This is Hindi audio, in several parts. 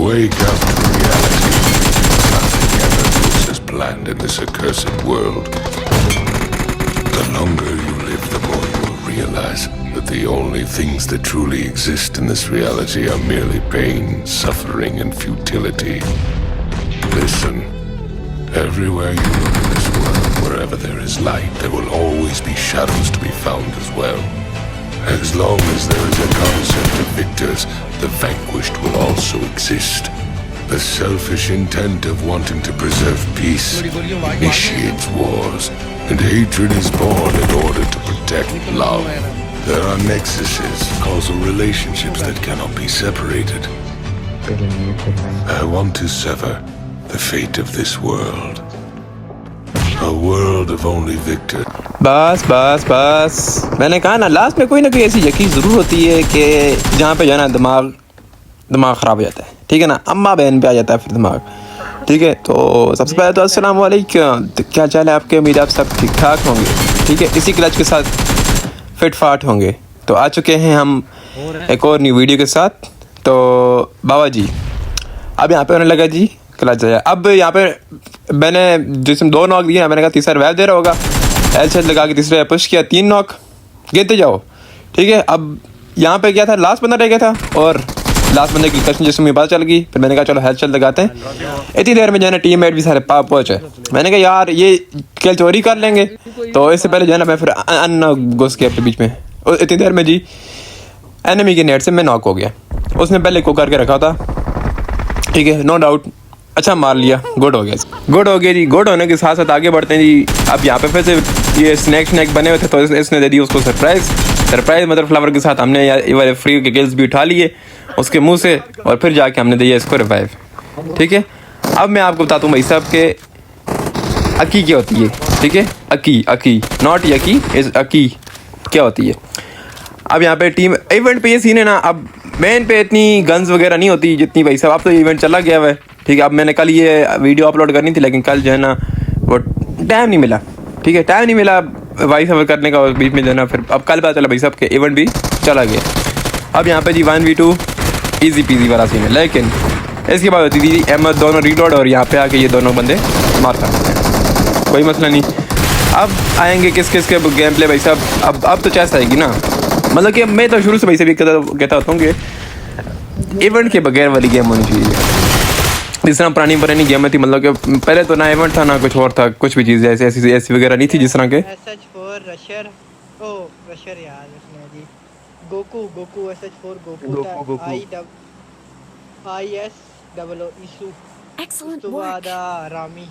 Wake up to reality. Nothing ever goes as planned in this accursed world. The longer you live, the more you will realize that the only things that truly exist in this reality are merely pain, suffering, and futility. Listen, everywhere you look in this world, wherever there is light, there will always be shadows to be found as well. As long as there is a concept of victors, the vanquished will also exist. The selfish intent of wanting to preserve peace initiates wars, and hatred is born in order to protect love. There are nexuses, causal relationships that cannot be separated. I want to sever the fate of this world. A world of only victor. बस बस बस मैंने कहा ना, लास्ट में कोई ना कोई ऐसी यकीन ज़रूर होती है कि जहाँ पे जो है ना दिमाग ख़राब हो जाता है, ठीक है ना, अम्मा बहन पे आ जाता है फिर दिमाग, ठीक है। तो सबसे पहले तो अस्सलाम वालेकुम, तो क्या चाल है आपके? उम्मीद आप सब ठीक ठाक होंगे, ठीक है, इसी क्लच के साथ फिट फाट होंगे। तो आ चुके हैं हम एक और न्यू वीडियो के साथ। तो बाबा जी अब यहाँ पे होने लगा जी क्लच है। अब यहाँ पे मैंने जिसमें 2 नॉक दिए, मैंने कहा तीसरा रिवाइव दे रहा होगा, एल लगा के तीसरे पुश किया, 3 नॉक, गिनते जाओ, ठीक है। अब यहाँ पे क्या था, लास्ट बंदा रह गया था और लास्ट बंदे की लोकेशन जिसमें मुझे पता चल गई, फिर मैंने कहा चलो हेल्थ लगाते हैं। इतनी देर में जो है ना टीम मेट भी सारे पाप पहुँचे। मैंने कहा यार ये किल चोरी कर लेंगे, तो इससे पहले जो है ना मैं फिर अन घुस के अपने बीच में, इतनी देर में जी एनिमी के नेट से मैं नॉक हो गया। उसने पहले को करके रखा था, ठीक है, नो डाउट, अच्छा मार लिया, गुड हो गया, गुड हो गया जी। गुड होने के साथ साथ आगे बढ़ते हैं जी। अब यहाँ पे फिर से ये स्नैक बने हुए थे, तो इसने दे दी उसको सरप्राइज मतलब फ्लावर के साथ हमने ये वाले फ्री के गिल्स भी उठा लिए उसके मुंह से, और फिर जाके हमने दिया इसको रिवाइव, ठीक है। अब मैं आपको बताता हूँ भाई साहब के अकी क्या होती है, ठीक है, अकी नॉट यकी, इज अकी क्या होती है। अब यहाँ पे टीम इवेंट पे ये सीन है ना, अब मेन पे इतनी गन्स वगैरह नहीं होती जितनी भाई साहब, अब तो इवेंट चला गया हुआ है, ठीक है। अब मैंने कल ये वीडियो अपलोड करनी थी, लेकिन कल जो है ना वो टाइम नहीं मिला, ठीक है, टाइम नहीं मिला वॉइस ओवर करने का, और बीच में जो है ना फिर अब कल पता चला भाई साहब के इवेंट भी चला गया। अब यहाँ पे जी 1v2 ईजी पीजी वाला सीन है, लेकिन इसके बाद होती थी अहमद दोनों रीलोड, और यहाँ पे आके ये दोनों बंदे मार सकते हैं, कोई मसला नहीं। अब आएंगे किस के गेम प्ले भाई साहब, अब तो चेस आएगी ना, मतलब कि मैं तो शुरू से भाई से भी कहता होता हूँ कि इवेंट के बगैर वाली गेम होनी चाहिए। जिस तरह पुरानी गेम थी, मतलब कि पहले तो ना इवेंट था ना कुछ और था, कुछ भी चीज़ ऐसी वगैरह नहीं थी जिस तरह के रशर यार उसने जी गोकू SH4 गोकू IS00 इशू Excellent तो work. रामी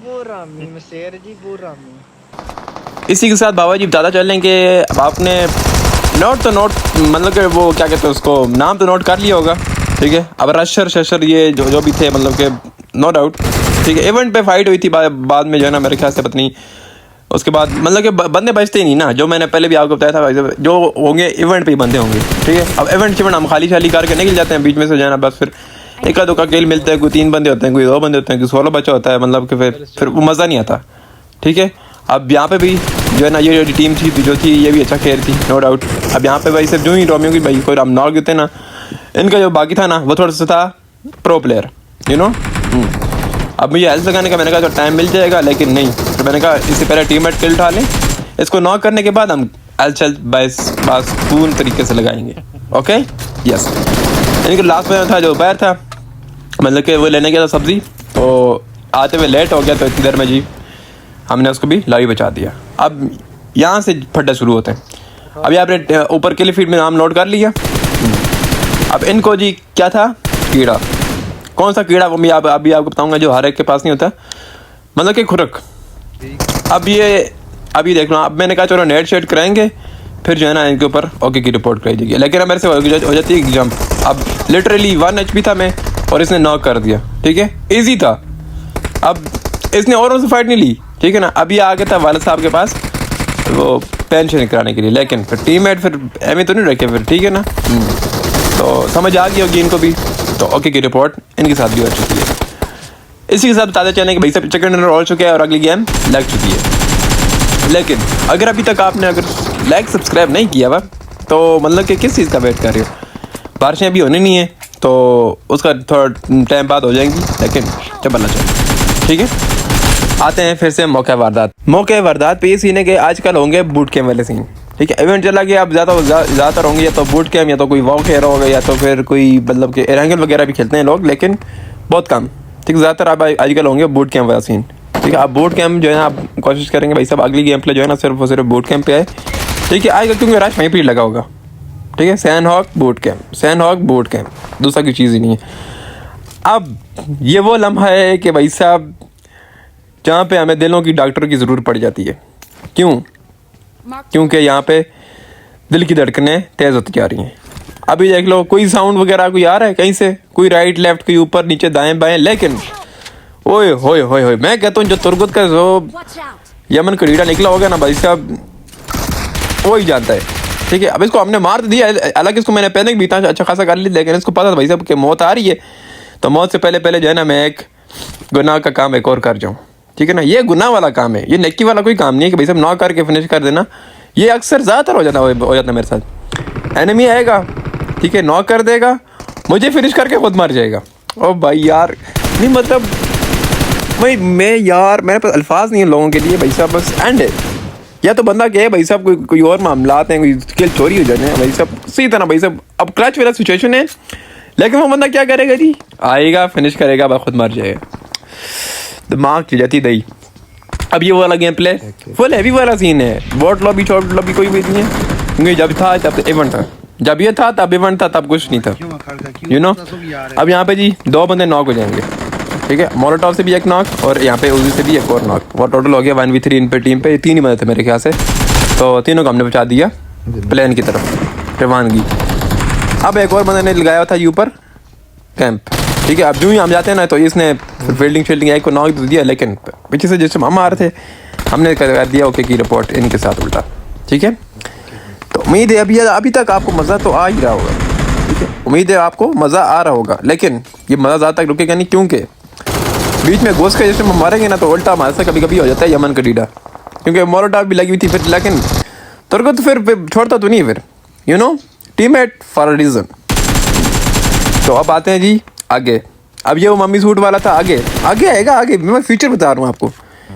वो रामी मसेर जी वो रामी। इसी के साथ बाबा जी बताता चलें कि अब आपने नोट मतलब कि वो क्या कहते हैं उसको, नाम तो नोट कर लिया होगा, ठीक है। अब रशर ये जो भी थे, मतलब कि नो डाउट, ठीक है। इवेंट पे फाइट हुई थी बाद में जो है ना, मेरे ख्याल से पत्नी उसके बाद मतलब कि बंदे बचते ही नहीं ना, जो मैंने पहले भी आपको बताया था, जो होंगे इवेंट पे ही बंदे होंगे, ठीक है। अब इवेंट हम खाली करके निकल जाते हैं, बीच में से जो है ना बस फिर एक दो का किल मिलता है, कोई 3 बंदे होते हैं, कोई 2 बंदे होते हैं, कोई 16 बच्चा होता है, मतलब कि फिर वो मज़ा नहीं आता, ठीक है। अब यहाँ पे भी जो है ना ये टीम थी जो थी ये भी अच्छा खेल थी, नो डाउट। अब यहाँ पे भाई सिर्फ जो ही रोमियो की भाई कोई हम नॉक देते ना, इनका जो बाकी था ना वो थोड़ा सा था प्रो प्लेयर, यू नो। अब मुझे हेल्थ लगाने का मैंने कहा तो टाइम मिल जाएगा, लेकिन नहीं, तो मैंने कहा इससे पहले टीममेट किल उठा लें, इसको नॉक करने के बाद हम बस पूर्ण तरीके से लगाएंगे, ओके यस। इनका लास्ट में था जो बैर था, मतलब कि वो लेने गया था सब्ज़ी, तो आते हुए लेट हो गया, तो इतनी देर में जी हमने उसको भी लाइव बचा दिया। अब यहाँ से फड्डे शुरू होते हैं। अभी आपने ऊपर के लिए फीड में नाम नोट कर लिया। अब इनको जी क्या था, कीड़ा, कौन सा कीड़ा वो मैं अभी आपको बताऊंगा, जो हर एक के पास नहीं होता, मतलब कि खुरक। अब ये देख लो, अब मैंने कहा चलो नेट शेट कराएंगे, फिर जो है ना इनके ऊपर ओके की रिपोर्ट कराई जाएगी, लेकिन अब मेरे से हो जाती है जंप। अब लिटरली 1 HP था मैं, और इसने नॉक कर दिया, ठीक है, ईजी था। अब इसने औरों से फाइट नहीं ली, ठीक है ना। अभी आ गया था वालिद साहब के पास वो पेंशन कराने के लिए, लेकिन फिर टीममेट फिर एम तो नहीं रखे फिर, ठीक है ना। तो समझ आ गई होगी इनको भी, तो ओके की रिपोर्ट इनके साथ भी हो चुकी है। इसी के साथ बताते चलें कि भाई सब चिकन डिनर हो चुके हैं और अगली गेम लग चुकी है। लेकिन अगर अभी तक आपने अगर लाइक सब्सक्राइब नहीं किया हुआ, तो मतलब कि किस चीज़ का वेट कर रहे हो, बारिशें अभी होनी नहीं है तो उसका थोड़ा टाइम बाद हो जाएंगी, लेकिन जब अल्लाह चाहे। ठीक है, आते हैं फिर से मौके वारदात पे। ये सीन है कि आजकल होंगे बूट कैम्प वाले सीन। ठीक है, इवेंट चला गया, अब ज़्यादातर होंगे या तो बूट कैम्प या तो कोई वॉक खेल होगा या तो फिर कोई मतलब कि एरेंगल वगैरह भी खेलते हैं लोग, लेकिन बहुत कम। ठीक है, ज़्यादातर अब आजकल होंगे बूट कैम्प वाला सीन। ठीक है, आप बूट कैम्प जो है ना आप कोशिश करेंगे भाई साहब अगली गेम प्ले जो है ना सिर्फ और सिर्फ बूट कैम्प पे आए। ठीक है, आएगा क्योंकि रश वहीं पर लगा होगा। ठीक है, सैंडहॉक बूट कैम्प, दूसरा कोई चीज़ ही नहीं है। अब ये वो लम्हा है कि भाई साहब जहाँ पे हमें दिलों की डॉक्टर की ज़रूरत पड़ जाती है। क्योंकि यहाँ पे दिल की धड़कनें तेज़ होती जा रही हैं। अभी देख लो कोई साउंड वगैरह कोई आ रहा है कहीं से, कोई राइट लेफ्ट कोई ऊपर नीचे दाएं बाएं, लेकिन ओए होए होए होए, मैं कहता हूँ जो तुर्गुत का जो यमन कड़ीड़ा निकला होगा ना भाई साहब वो ही जानता है। ठीक है, अब इसको हमने मार दिया, हालांकि इसको मैंने पहले भी था अच्छा खासा कर ली, लेकिन इसको पता था भाई साहब कि मौत आ रही है, तो मौत से पहले जो है ना मैं एक गुनाह का काम एक और कर जाऊँ। ठीक है ना, ये गुनाह वाला काम है, ये नेकी वाला कोई काम नहीं है कि भाई साहब नॉक करके फिनिश कर देना। ये अक्सर ज़्यादातर हो जाता मेरे साथ। एनिमी आएगा, ठीक है, नॉक कर देगा, मुझे फिनिश करके खुद मर जाएगा। ओ भाई यार नहीं मतलब भाई मेरे पास अल्फाज नहीं है लोगों के लिए भाई साहब, बस एंड है। या तो बंदा कहे भाई साहब कोई और मामलात हैं, कोई स्किल चोरी हो जाए भाई साहब, सही तरह भाई साहब अब क्लच वाला सिचुएशन है, लेकिन वो बंदा क्या करेगा जी, आएगा फिनिश करेगा बस खुद मर जाएगा, दिमाग चल जाती दही। अब ये वाला गेम प्ले फुल हैवी वाला सीन है, बॉट लॉबी शॉर्ट लॉबी कोई भी नहीं है, क्योंकि जब था तब इवेंट था, जब ये था तब इवेंट था, तब कुछ नहीं था, यू नो। अब यहाँ पे जी 2 बंदे नॉक हो जाएंगे। ठीक है, मोलोटॉव से भी एक नॉक और यहाँ पे उसी से भी एक और नॉक, वो टोटल हो गया 1v3 इन पे टीम पे 3 ही बंदे थे मेरे ख्याल से, तो तीनों को हमने पहुँचा दिया प्लेन की तरफ रवानगी। अब एक और बंदे ने लगाया था ऊपर कैंप। ठीक है, अब जो ही हम जाते हैं ना तो इसने फील्डिंग एक को नॉक दिया, लेकिन पीछे से जिससे हम आ रहे थे हमने कर दिया ओके की रिपोर्ट इनके साथ उल्टा। ठीक है, तो उम्मीद है अभी तक आपको मज़ा तो आ ही रहा होगा। ठीक है, उम्मीद है आपको मज़ा आ रहा होगा, लेकिन ये मज़ा ज़्यादा तक रुकेगा नहीं, क्योंकि बीच में घोस के जैसे हम मारेंगे ना तो उल्टा हमारे से कभी कभी हो जाता है यमन का डीडा, क्योंकि मोलोटॉव भी लगी हुई थी फिर, लेकिन तुर्को तो फिर छोड़ता तो नहीं, फिर you know teammate for a reason. तो अब आते हैं जी आगे। अब ये वो मम्मी सूट वाला था, आगे आएगा, आगे मैं फ्यूचर बता रहा हूँ आपको।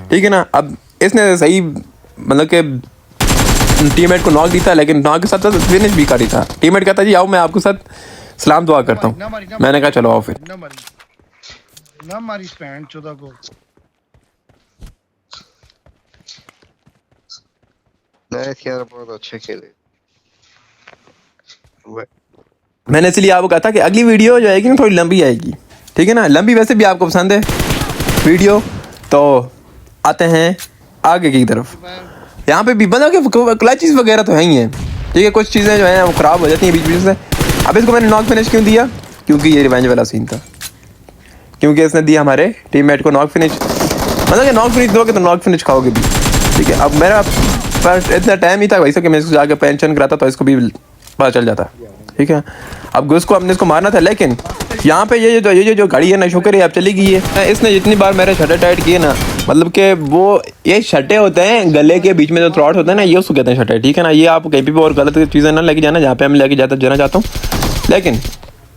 ठीक है ना, अब इसने सही मतलब कि टीममेट को नॉक दी था, लेकिन नॉक के साथ साथ फिनिश भी करी था। टीममेट कहता जी आओ मैं आपके साथ सलाम दुआ करता हूँ, मैंने कहा चलो आओ फिर। ना मारी पैंट चौदह को यार बहुत अच्छे खेले। मैंने इसलिए आपको कहा था कि अगली वीडियो जो आएगी ना थोड़ी लंबी आएगी। ठीक है ना, लंबी वैसे भी आपको पसंद है वीडियो, तो आते हैं आगे की तरफ। यहाँ पे भी बंदा के क्लचेस वगैरह तो है ही हैं। ठीक है, कुछ चीज़ें जो हैं वो ख़राब हो जाती हैं बीच बीच से। अब इसको मैंने नॉक फिनिश क्यों दिया, क्योंकि ये रिवेंज वाला सीन था, क्योंकि इसने दिया हमारे टीममेट को नॉक फिनिश, मतलब कि नॉक फिनिश दोगे तो नॉक फिनिश खाओगे भी। ठीक है, अब मेरा पास इतना टाइम ही था भाई साहब कि मैं इसको जाकर पेंशन कराता तो इसको भी पता चल जाता। ठीक है, अब उसको हमने इसको मारना था, लेकिन यहाँ पे ये जो गाड़ी है ना शुक्र है अब चली गई है। इसने जितनी बार मेरे शटर टाइट किए ना, मतलब कि वो ये शटे होते हैं गले के बीच में जो थ्रॉट होता है ना, ये उसको कहते हैं शटे। ठीक है ना, ये आप कहीं भी और गलत चीज़ें ना लेके जाना जहाँ पे हम लेके जाना चाहता हूँ। लेकिन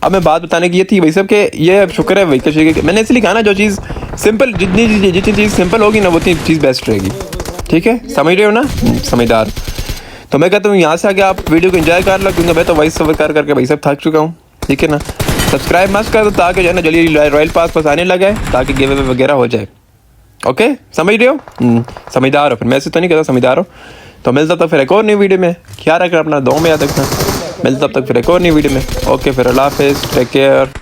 अब मैं बात बताने की ये थी भाई साहब कि ये शुक्र है भाई कि मैंने इसलिए कहा ना, जो चीज़ सिंपल जितनी चीज़ सिंपल होगी ना वो उतनी चीज़ बेस्ट रहेगी। ठीक है, समझ रहे हो ना, समझदार। तो मैं कहता हूँ यहाँ से आगे आप वीडियो को एंजॉय कर लो, क्योंकि मैं तो वॉइस ओवर करके भाई साहब थक चुका हूँ। ठीक है ना, सब्सक्राइब मस्त कर दो ताकि जो है ना जल्दी रॉयल पास आने लगा है, ताकि गिव अवे वगैरह हो जाए। ओके, समझ रहे हो, समझदार हो। फिर मैं ऐसे तो नहीं कहता समझदार हो। तो मिलता तब फिर एक और नई वीडियो में, ख्याल रखना अपना, दो में याद रखना। मिलता तब तक फिर एक और नई वीडियो में। ओके, फिर अल्लाह हाफिज़, टेक केयर।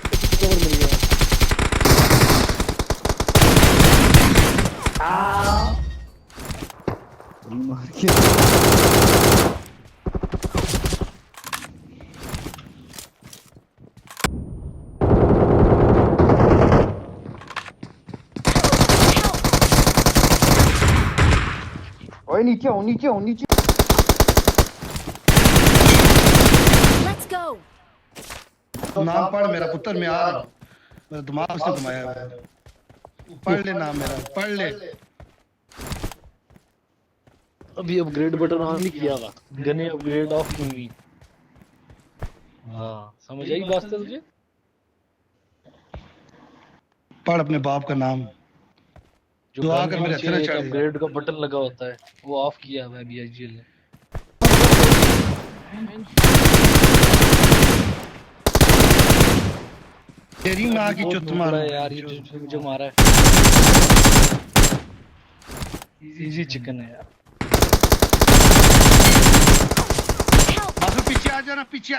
ओए नीचे हो नीचे हो नीचे। Let's go. नाम पढ़ मेरा पुत्र, मैं आ रहा हूँ, मेरा दिमाग से घुमाया हुआ है। पढ़ ले नाम मेरा, पढ़ ले। अभी अपग्रेड बटन ऑन नहीं किया हुआ, गने अपग्रेड ऑफ हुई। हाँ समझ आई बात से तुझे। पढ़ अपने बाप का नाम। जो दुआ गन कर के मेरे पीछे अच्छे एक चढ़ अपग्रेड का बटन लगा होता है वो ऑफ किया हुआ है अभी आईजीएल ने। तेरी माँ की बहुत चुत नुकड़ा मारो है यार ये जिसने मुझे मारा है। इजी चिकन है यार। मासूम पीछे आ जाना, पीछे